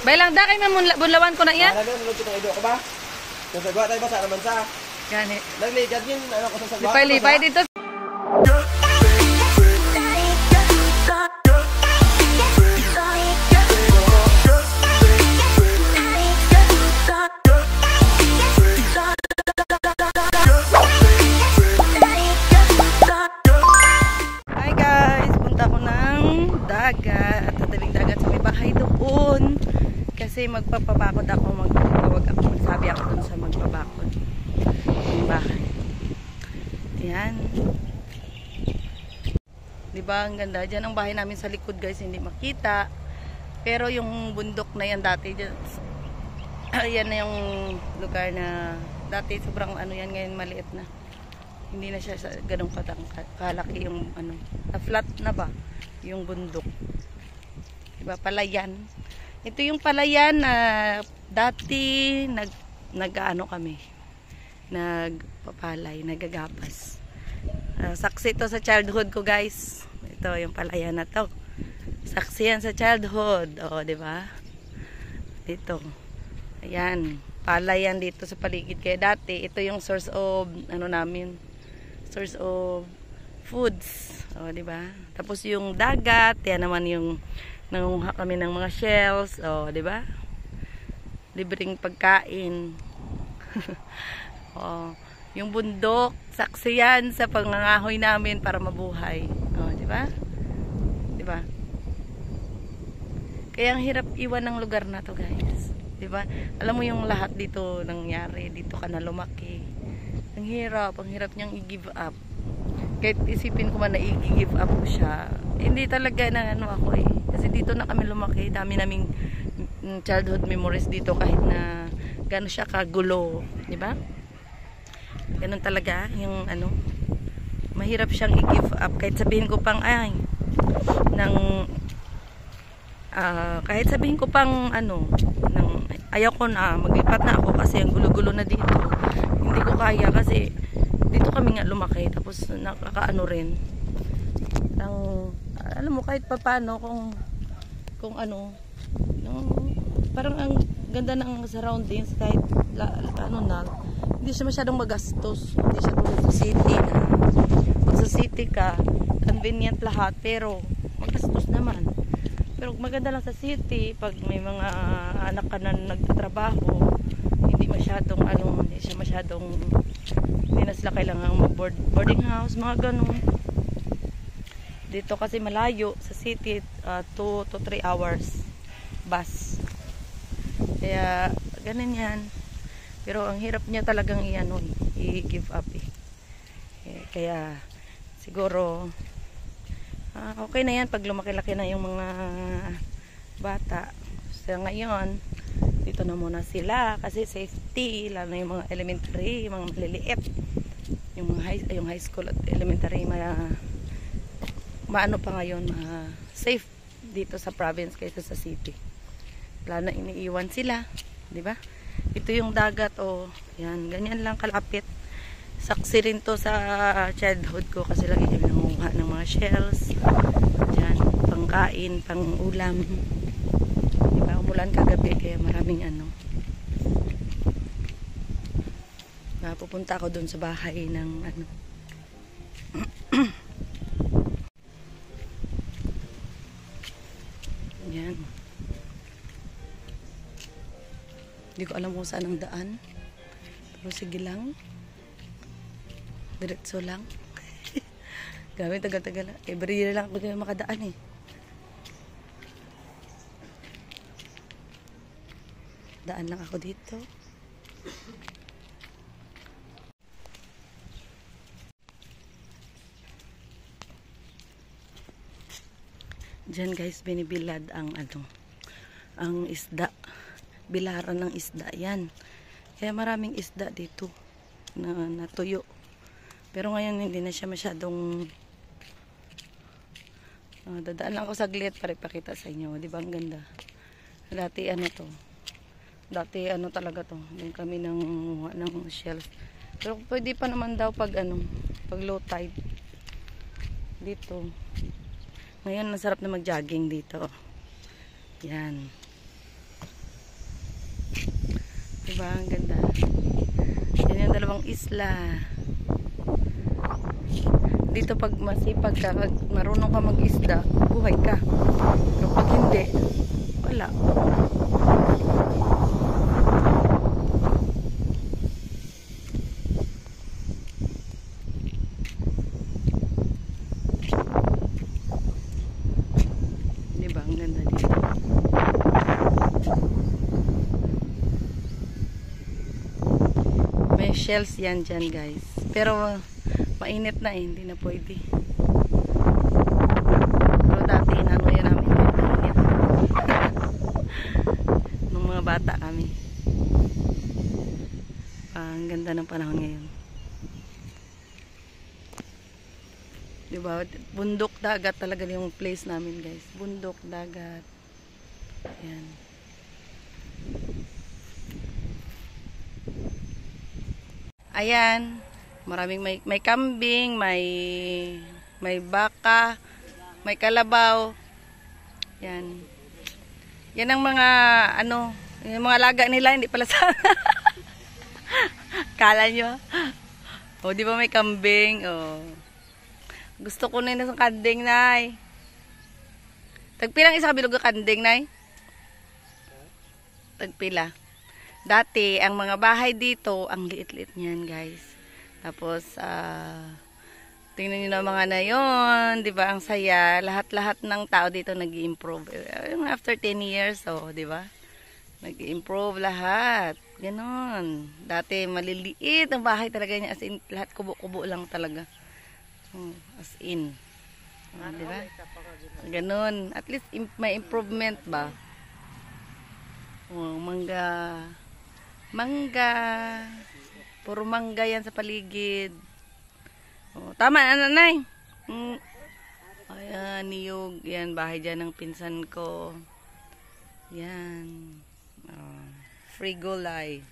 Bailang da kay bunlawan ko na yan. Ano nulog kitong ido ko ba? Sa sagwa tayo ba sa naman sa? Gani. Nagligad yun ano ko sa sagwa. Lipay dito. Hi guys, punta ko ng dagat. Tatabing dagat sa may bahay doon. Kasi magpapabakod ako, magsabi ako dun sa magpabakod. Yung bahay. Ayan. Diba, ang ganda. Diyan ang bahay namin sa likod guys, hindi makita. Pero yung bundok na yan dati, dyan, ayan na yung lugar na dati sobrang ano yan, ngayon maliit na. Hindi na siya ganong kalaki yung ano, flat na ba yung bundok. Diba, palayan. Ito yung palayan na dati nag-ano kami, nagpapalay, nagagapas. Saksi to sa childhood ko guys. Ito yung palayan na to. Saksi yan sa childhood. O, diba? Dito. Ayan. Palayan dito sa paligid. Kaya dati, ito yung source of, ano namin, source of foods. O, diba? Tapos yung dagat, yan naman yung nangunguha kami ng mga shells. O, diba? Libreng pagkain. O, yung bundok, saksi yan sa pangangahoy namin para mabuhay. O, diba? Diba? Kaya ang hirap iwan ng lugar na to guys. Diba? Alam mo yung lahat dito nangyari. Dito ka na lumaki. Ang hirap niyang i-give up. Kahit isipin ko man na i-give up ko siya, hindi talaga na ano ako eh. Kasi dito na kami lumaki. Dami naming childhood memories dito kahit na gano'n siya kagulo. Diba? Ganun talaga yung ano. Mahirap siyang i-give up. Kahit sabihin ko pang ay kahit sabihin ko pang ano ayaw ko na maglipat na ako kasi ang gulo-gulo na dito, hindi ko kaya kasi dito kami nga lumaki tapos nakakaano rin alam mo kahit papano kung ano parang ang ganda ng surroundings kahit ano na hindi siya masyadong magastos, hindi siya tulad sa city na pag sa city ka convenient lahat pero magastos naman. Pero maganda lang sa city pag may mga anak ka na nagtatrabaho, hindi masyadong hindi na sila kailangan mag-boarding house, mga ganun. Dito kasi malayo sa city, 2 to 3 hours bus. Kaya ganun yan. Pero ang hirap niya talagang i-give up eh. Kaya siguro okay na yan pag lumaki-laki na yung mga bata. So ngayon, dito na muna sila kasi safety, lalo na yung mga elementary, yung mga maliliit. Yung high school at elementary, maano pa ngayon, safe dito sa province kaysa sa city. Lalo na iniiwan sila, di ba? Ito yung dagat, yan, ganyan lang kalapit. Saksi rin to sa childhood ko kasi lagi kami nangunguha ng mga shells. Diyan, pangkain, pang-ulam. Diba, umulan kagabi kaya maraming ano. Pupunta ako dun sa bahay ng ano. Yan. Hindi ko alam kung saan ang daan. Pero sige lang. Diretso lang. Gamit tagal-tagal. Every lang ako kayo makadaan eh. Daan lang ako dito. Diyan guys, binibilad ang ang isda. Bilaran ng isda yan. Kaya maraming isda dito na natuyo. Pero ngayon hindi na siya masyadong dadaan lang ako saglit para ipakita sa inyo. Di ba ang ganda? Dati ano to? Dati ano talaga to? Doon kami ng shells. Pero pwede pa naman daw pag pag low tide. Dito. Ngayon masarap na mag-jogging dito. Yan. Diba? Ang ganda. Yan yung dalawang isla. Dito pag masipag ka, pag marunong ka mag-isda, buhay ka. Pero pag hindi, wala. Diba? Ang ganda dito. May shells yan dyan, guys. Pero mainit na eh, hindi na pwede. Pero dati inano yan namin mainit. Nung mga bata kami. Ang ganda ng panahon ngayon. Diba? Bundok dagat talaga yung place namin, guys. Bundok dagat. Ayan. Ayan. Maraming may kambing, may baka, may kalabaw. Yan. Yan ang mga ano, yung mga laga nila hindi pala sa kala nyo. O, di ba may kambing? O. Gusto ko na yun sa kanding, nay. Tagpilang isa kabilog ka kanding, nay? Tagpila. Dati, ang mga bahay dito, ang liit-liit niyan, guys. Tapos, tingnan nyo na mga na yun, di ba? Ang saya. Lahat-lahat ng tao dito nag-i-improve. After 10 years, di ba? Nag-i-improve lahat. Ganon. Dati, maliliit ang bahay talaga niya. As in, lahat kubo-kubo lang talaga. As in. Di ba? Ganon. At least, may improvement ba? Mangga. Mangga. Puro mangga yan sa paligid. Tama, nanay. Ayan, niyog. Yan, bahay dyan ng pinsan ko. Yan. Free gulay.